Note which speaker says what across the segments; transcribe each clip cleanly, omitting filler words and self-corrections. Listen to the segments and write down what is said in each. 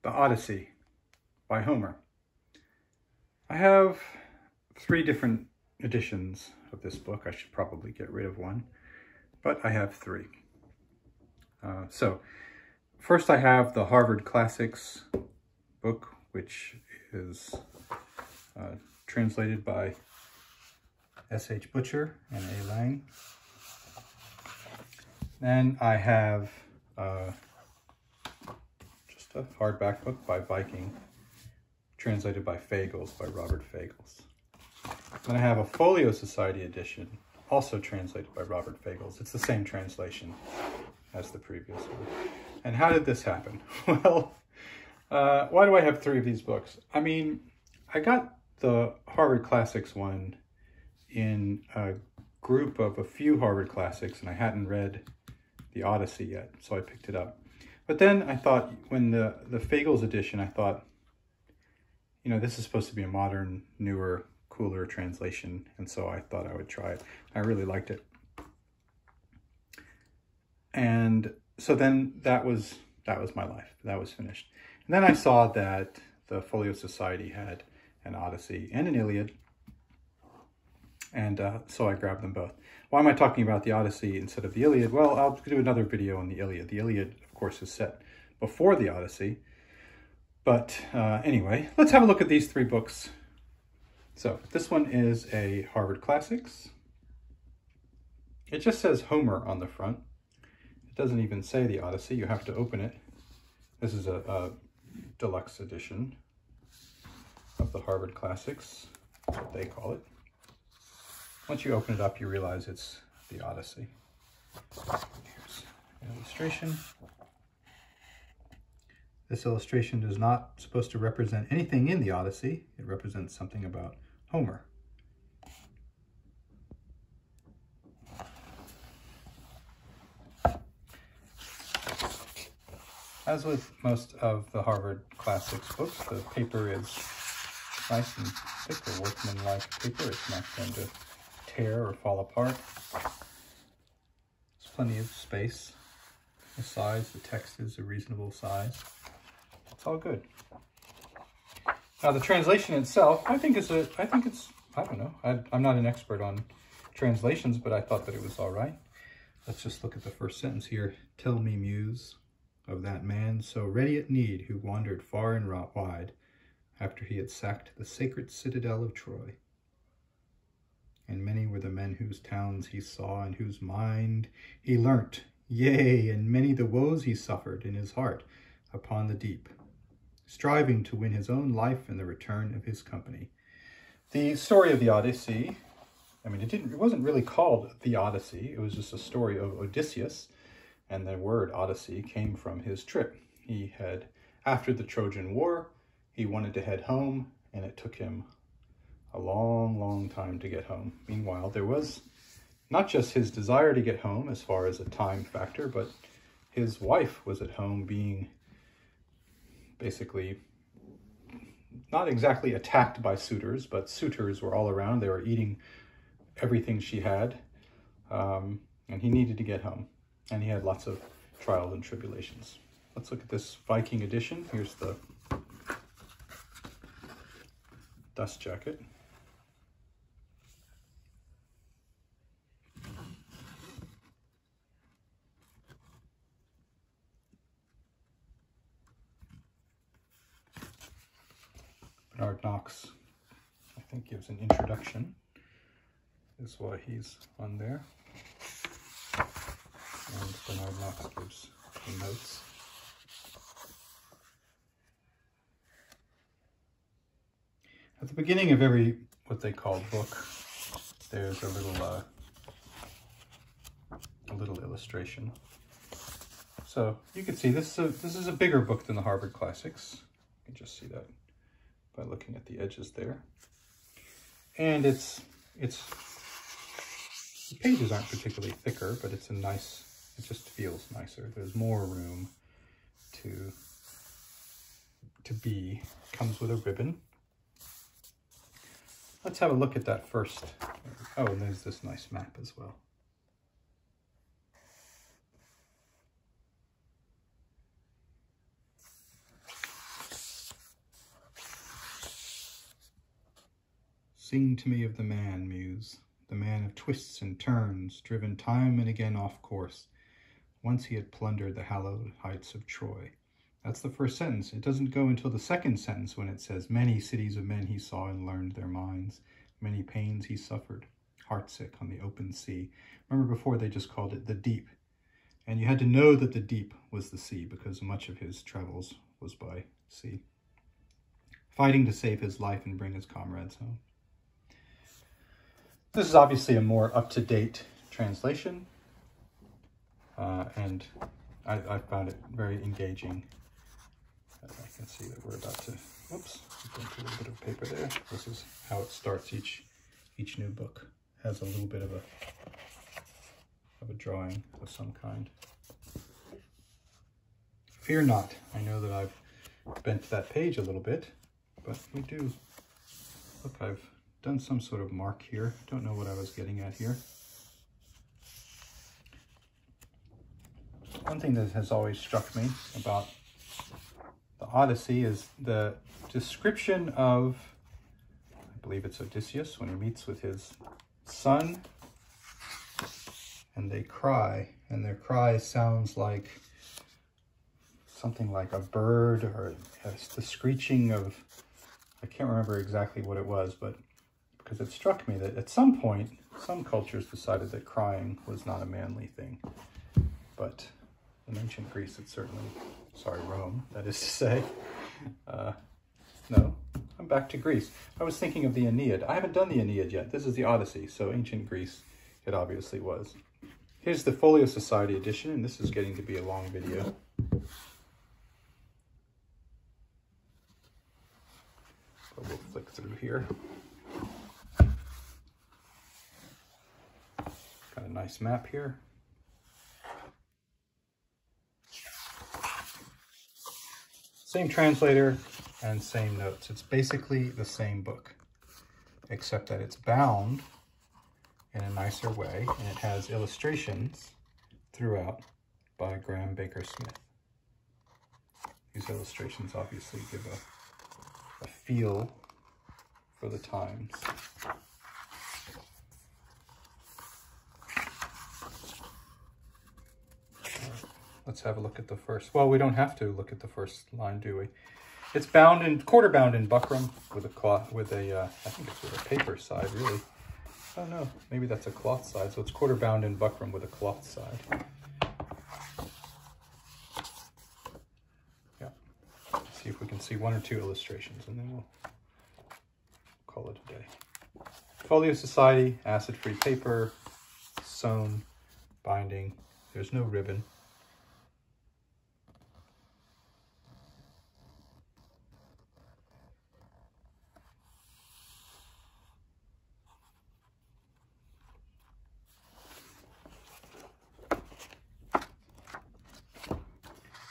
Speaker 1: The Odyssey by Homer. I have 3 different editions of this book. I should probably get rid of one, but I have 3. So first I have the Harvard Classics book, which is translated by S.H. Butcher and A. Lang. Then I have just a hardback book by Viking, translated by Fagles, by Robert Fagles. Then I have a Folio Society edition, also translated by Robert Fagles. It's the same translation as the previous one. And how did this happen? Well, why do I have 3 of these books? I mean, I got the Harvard Classics one in a group of a few Harvard Classics, and I hadn't read the Odyssey yet, so I picked it up. But then I thought, when the Fagles edition, I thought, you know, this is supposed to be a modern, newer, cooler translation, and so I thought I would try it. I really liked it. And so then that was my life. That was finished. And then I saw that the Folio Society had an Odyssey and an Iliad, and so I grabbed them both. Why am I talking about the Odyssey instead of the Iliad? Well, I'll do another video on the Iliad. The Iliad, of course, is set before the Odyssey. But anyway, let's have a look at these 3 books. So this one is a Harvard Classics. It just says Homer on the front. It doesn't even say the Odyssey. You have to open it. This is a deluxe edition of the Harvard Classics, what they call it. Once you open it up, you realize it's the Odyssey. Here's an illustration. This illustration is not supposed to represent anything in the Odyssey. It represents something about Homer. As with most of the Harvard Classics books, the paper is nice and thick, or workmanlike paper. It's not going to tear or fall apart. There's plenty of space. The size, the text is a reasonable size. It's all good. Now the translation itself, I think it's, I don't know, I'm not an expert on translations, but I thought that it was all right. Let's just look at the first sentence here. Tell me, Muse, of that man so ready at need who wandered far and wide after he had sacked the sacred citadel of Troy. And many were the men whose towns he saw, and whose mind he learnt, yea, and many the woes he suffered in his heart upon the deep, striving to win his own life and the return of his company. The story of the Odyssey, I mean, it wasn't really called the Odyssey. It was just a story of Odysseus, and the word Odyssey came from his trip. He had, after the Trojan War, he wanted to head home, and it took him a long, long time to get home. Meanwhile, there was not just his desire to get home as far as a time factor, but his wife was at home being basically not exactly attacked by suitors, but suitors were all around. They were eating everything she had, and he needed to get home, and he had lots of trials and tribulations. Let's look at this Viking edition. Here's the dust jacket. Bernard Knox, I think, gives an introduction. This is why he's on there. And Bernard Knox gives the notes. At the beginning of every, what they call book, there's a little illustration. So you can see this is a bigger book than the Harvard Classics. You can just see that by looking at the edges there. And the pages aren't particularly thicker, but it's it just feels nicer. There's more room to be. Comes with a ribbon. Let's have a look at that first. Oh, and there's this nice map as well. Sing to me of the man, Muse, the man of twists and turns, driven time and again off course. Once he had plundered the hallowed heights of Troy. That's the first sentence. It doesn't go until the second sentence when it says, many cities of men he saw and learned their minds. Many pains he suffered, heartsick on the open sea. Remember before they just called it the deep. And you had to know that the deep was the sea because much of his travels was by sea. Fighting to save his life and bring his comrades home. This is obviously a more up-to-date translation. And I found it very engaging. I can see that we're about to, whoops, put a little bit of paper there. This is how it starts each new book. Has a little bit of a drawing of some kind. Fear not. I know that I've bent that page a little bit, but we do, look, I've done some sort of mark here. Don't know what I was getting at here. One thing that has always struck me about the Odyssey is the description of, I believe it's Odysseus, when he meets with his son, and they cry, and their cry sounds like something like a bird, or the screeching of, I can't remember exactly what it was, but because it struck me that at some point, some cultures decided that crying was not a manly thing, but in ancient Greece, it certainly, sorry, Rome, that is to say. No, I'm back to Greece. I was thinking of the Aeneid. I haven't done the Aeneid yet. This is the Odyssey, so ancient Greece, it obviously was. Here's the Folio Society edition, and this is getting to be a long video. But we'll flick through here. Got a nice map here. Same translator and same notes. It's basically the same book, except that it's bound in a nicer way, and it has illustrations throughout by Graham Baker Smith. These illustrations obviously give a feel for the times. Let's have a look at the first. Well, we don't have to look at the first line, do we? It's bound in quarter bound in buckram with a cloth, with a I think it's with a paper side, really. I don't know. Maybe that's a cloth side. So it's quarter bound in buckram with a cloth side. Yeah. Let's see if we can see one or two illustrations, and then we'll call it a day. Folio Society, acid-free paper, sewn binding. There's no ribbon.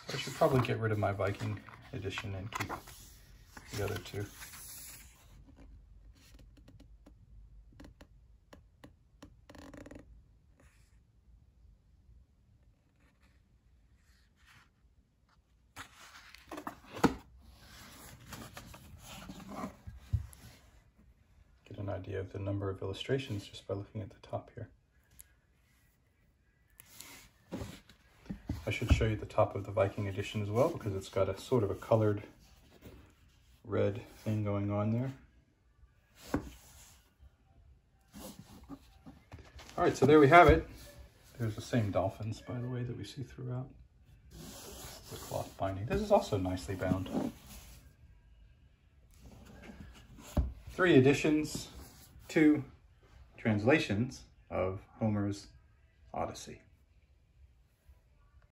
Speaker 1: I should probably get rid of my Viking edition and keep the other two. Get an idea of the number of illustrations just by looking at the top here. I should show you the top of the Viking edition as well, because it's got a sort of a colored red thing going on there. All right, so there we have it. There's the same dolphins, by the way, that we see throughout the cloth binding. This is also nicely bound. 3 editions, 2 translations of Homer's Odyssey.